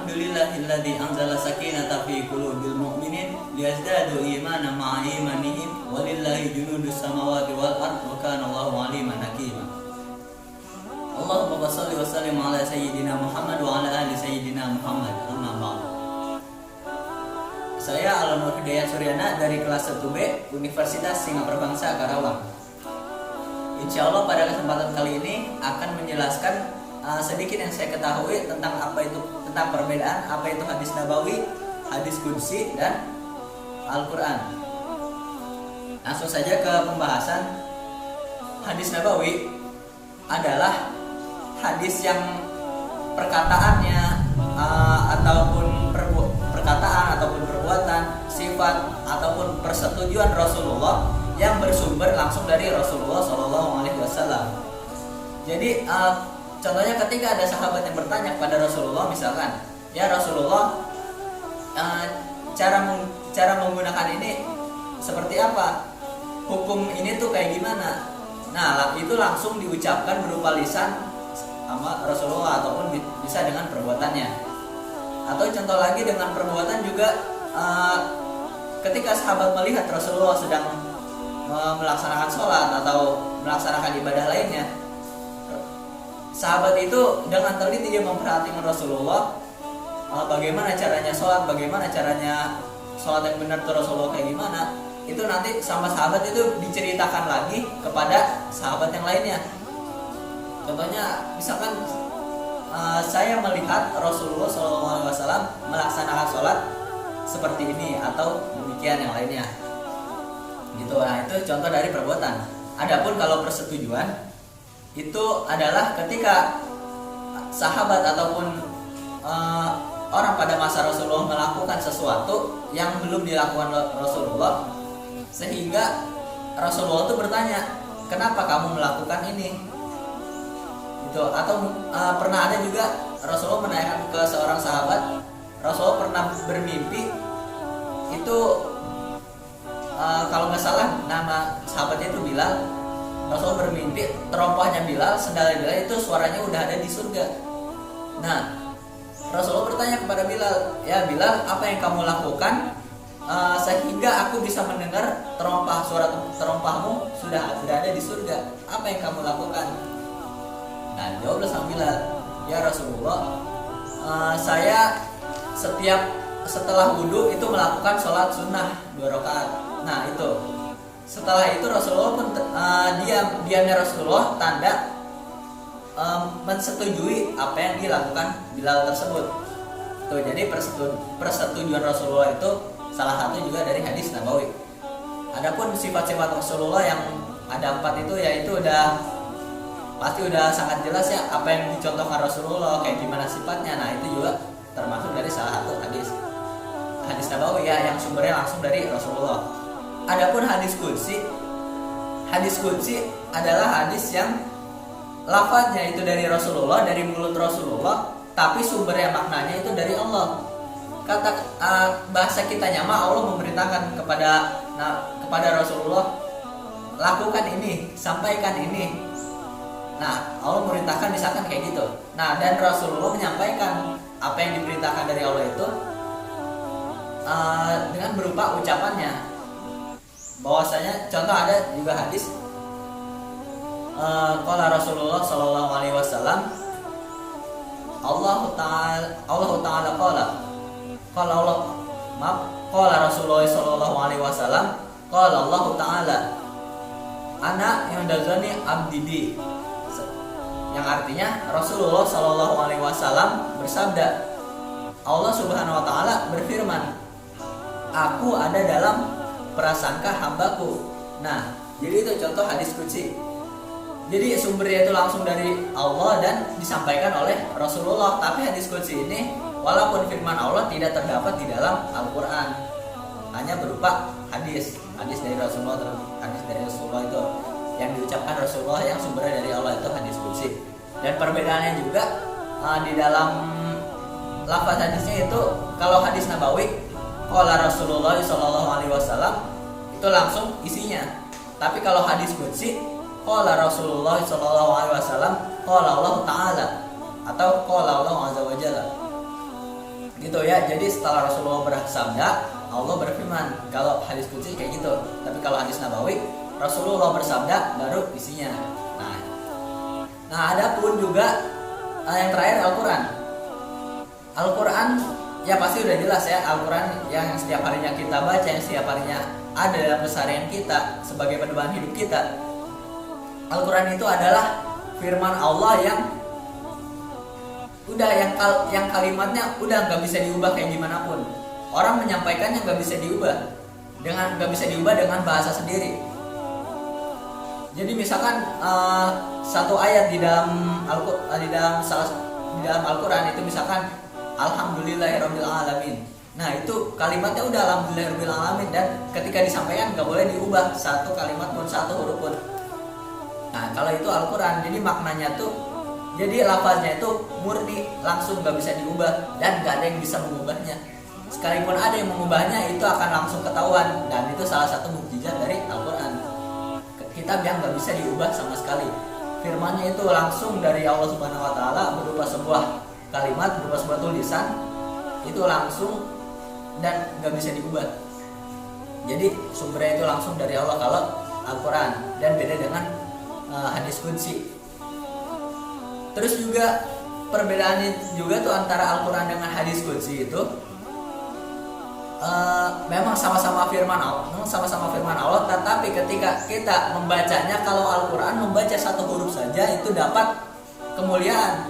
alhamdulillahilladzi anzala sakinata fi qulubil mu'minin liyazdadu imanan ma'a imanihim walillahi junudus samawati wal ard wa kana Allahu aliman hakima. Allahumma shalli wa sallim ala sayyidina Muhammad wa ala ali sayyidina Muhammad. Amma ba'd. Saya Alam Hidayat Suryana dari kelas 1B Universitas Singapura Bangsa Karawang. Insya Allah pada kesempatan kali ini akan menjelaskan sedikit yang saya ketahui tentang perbedaan apa itu hadis nabawi, hadis qudsi dan Al-Quran. Langsung saja ke pembahasan. Hadis nabawi adalah hadis yang perkataannya ataupun perkataan ataupun perbuatan, sifat ataupun persetujuan Rasulullah yang bersumber langsung dari Rasulullah SAW. Jadi contohnya ketika ada sahabat yang bertanya kepada Rasulullah, misalkan, ya Rasulullah, cara menggunakan ini seperti apa? Hukum ini tuh kayak gimana? Nah, itu langsung diucapkan berupa lisan sama Rasulullah ataupun bisa dengan perbuatannya. Atau contoh lagi dengan perbuatan juga, ketika sahabat melihat Rasulullah sedang melaksanakan sholat atau melaksanakan ibadah lainnya, sahabat itu dengan teliti dia memperhatikan Rasulullah, bagaimana caranya sholat, bagaimana caranya sholat yang benar tuh Rasulullah kayak gimana. Itu nanti sama sahabat itu diceritakan lagi kepada sahabat yang lainnya. Contohnya misalkan saya melihat Rasulullah SAW melaksanakan sholat seperti ini atau demikian yang lainnya. Gitu. Nah, itu contoh dari perbuatan. Adapun kalau persetujuan itu adalah ketika sahabat ataupun orang pada masa Rasulullah melakukan sesuatu yang belum dilakukan Rasulullah, sehingga Rasulullah itu bertanya, kenapa kamu melakukan ini? Gitu. Atau pernah ada juga Rasulullah menanyakan ke seorang sahabat, Rasulullah pernah bermimpi itu, kalau nggak salah nama sahabatnya itu Bilal. Rasulullah bermimpi terompahnya Bilal, sendalnya Bilal itu suaranya udah ada di surga. Nah, Rasulullah bertanya kepada Bilal, ya Bilal, apa yang kamu lakukan sehingga aku bisa mendengar suara terompahmu sudah ada di surga? Apa yang kamu lakukan? Nah, jawablah sang Bilal, ya Rasulullah, saya setelah wudhu itu melakukan sholat sunnah 2 rakaat. Nah, itu. Setelah itu Rasulullah pun diamnya Rasulullah tanda mensetujui apa yang dilakukan Bilal tersebut. Tuh, jadi persetujuan Rasulullah itu salah satu juga dari hadis nabawi. Adapun sifat-sifat Rasulullah yang ada 4 itu, yaitu pasti udah sangat jelas ya apa yang dicontohkan Rasulullah, kayak gimana sifatnya. Nah, itu juga termasuk dari salah satu hadis nabawi ya, yang sumbernya langsung dari Rasulullah. Adapun hadis qudsi adalah hadis yang lafadznya itu dari Rasulullah, dari mulut Rasulullah, tapi sumbernya maknanya itu dari Allah. Kata bahasa kitanya mah Allah memerintahkan kepada Rasulullah, lakukan ini, sampaikan ini. Nah, Allah memerintahkan misalkan kayak gitu. Nah, dan Rasulullah menyampaikan apa yang diperintahkan dari Allah itu dengan berupa ucapannya. Bahwasanya contoh ada juga hadis qala Rasulullah sallallahu alaihi wasallam, Allah taala qala Rasulullah sallallahu alaihi wasallam, qala Allah taala ana yandazani abdi, yang artinya Rasulullah sallallahu alaihi wasallam bersabda, Allah Subhanahu wa taala berfirman, aku ada dalam prasangka hambaku. Nah, jadi itu contoh hadis qudsi. Jadi sumbernya itu langsung dari Allah dan disampaikan oleh Rasulullah. Tapi hadis qudsi ini walaupun firman Allah tidak terdapat di dalam Al-Quran, hanya berupa hadis dari Rasulullah. Hadis dari Rasulullah itu yang diucapkan Rasulullah, yang sumbernya dari Allah, itu hadis qudsi. Dan perbedaannya juga di dalam lafaz hadisnya itu, kalau hadis nabawi qala Rasulullah sallallahu alaihi wasallam itu langsung isinya. Tapi kalau hadis qudsi qala Rasulullah sallallahu alaihi wasallam qala Allah taala atau qala Allah azza wa jalla. Gitu ya. Jadi setelah Rasulullah bersabda, Allah berfirman. Kalau hadis qudsi kayak gitu. Tapi kalau hadis nabawi, Rasulullah bersabda baru isinya. Nah, ada pun juga yang terakhir Al-Quran. Al-Quran ya pasti udah jelas ya, Al-Quran yang setiap harinya kita baca, yang setiap harinya ada dalam keseharian kita sebagai pedoman hidup kita. Al-Quran itu adalah firman Allah yang udah yang kalimatnya udah nggak bisa diubah kayak gimana pun. Orang menyampaikannya nggak bisa diubah dengan bahasa sendiri. Jadi misalkan satu ayat di dalam Al-Quran itu misalkan Alhamdulillahirabbil alamin. Nah, itu kalimatnya udah Alhamdulillahirabbil alamin, dan ketika disampaikan nggak boleh diubah satu kalimat pun, satu huruf pun. Nah, kalau itu Al-Quran, jadi maknanya tuh, jadi lafaznya itu murni, langsung nggak bisa diubah dan nggak ada yang bisa mengubahnya. Sekalipun ada yang mengubahnya, itu akan langsung ketahuan, dan itu salah satu mukjizat dari Al-Quran. Kitab yang nggak bisa diubah sama sekali. Firmannya itu langsung dari Allah Subhanahu Wa Taala berupa sebuah kalimat, berupa sebuah tulisan, itu langsung dan nggak bisa diubah. Jadi sumbernya itu langsung dari Allah kalau Al-Quran, dan beda dengan hadis qudsi. Terus juga perbedaannya juga tuh antara Al-Quran dengan hadis qudsi itu memang sama-sama firman Allah, tetapi ketika kita membacanya, kalau Al-Quran membaca satu huruf saja itu dapat kemuliaan,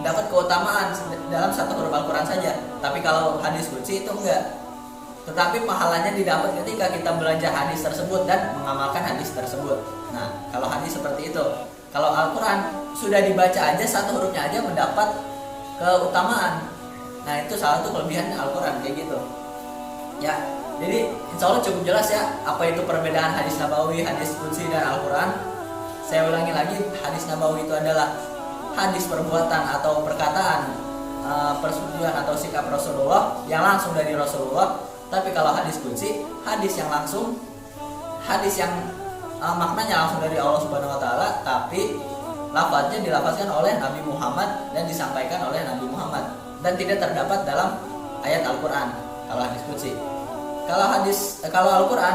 dapat keutamaan dalam satu huruf Al-Quran saja. Tapi kalau hadis qudsi itu enggak. Tetapi pahalanya didapat ketika kita belajar hadis tersebut dan mengamalkan hadis tersebut. Nah, kalau hadis seperti itu. Kalau Al-Quran sudah dibaca aja satu hurufnya aja mendapat keutamaan. Nah, itu salah satu kelebihan Al-Quran kayak gitu. Ya, jadi insya Allah cukup jelas ya apa itu perbedaan hadis nabawi, hadis qudsi, dan Al-Quran. Saya ulangi lagi, hadis nabawi itu adalah hadis perbuatan atau perkataan, persetujuan atau sikap Rasulullah yang langsung dari Rasulullah. Tapi kalau hadis qudsi, hadis yang langsung, hadis yang maknanya langsung dari Allah Subhanahu Wa Taala, tapi lafaznya dilafazkan oleh Nabi Muhammad dan disampaikan oleh Nabi Muhammad, dan tidak terdapat dalam ayat Al-Quran. Kalau hadis qudsi, kalau Al-Quran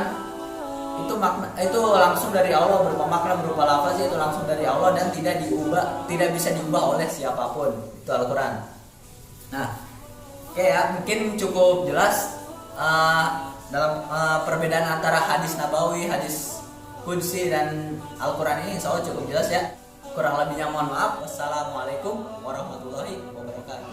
itu langsung dari Allah, berupa makna, berupa lafaz, itu langsung dari Allah dan tidak bisa diubah oleh siapapun. Itu Al-Quran. Nah, oke ya, mungkin cukup jelas dalam perbedaan antara hadis nabawi, hadis qudsi, dan Al-Quran ini. Insya Allah cukup jelas ya. Kurang lebihnya mohon maaf. Wassalamualaikum warahmatullahi wabarakatuh.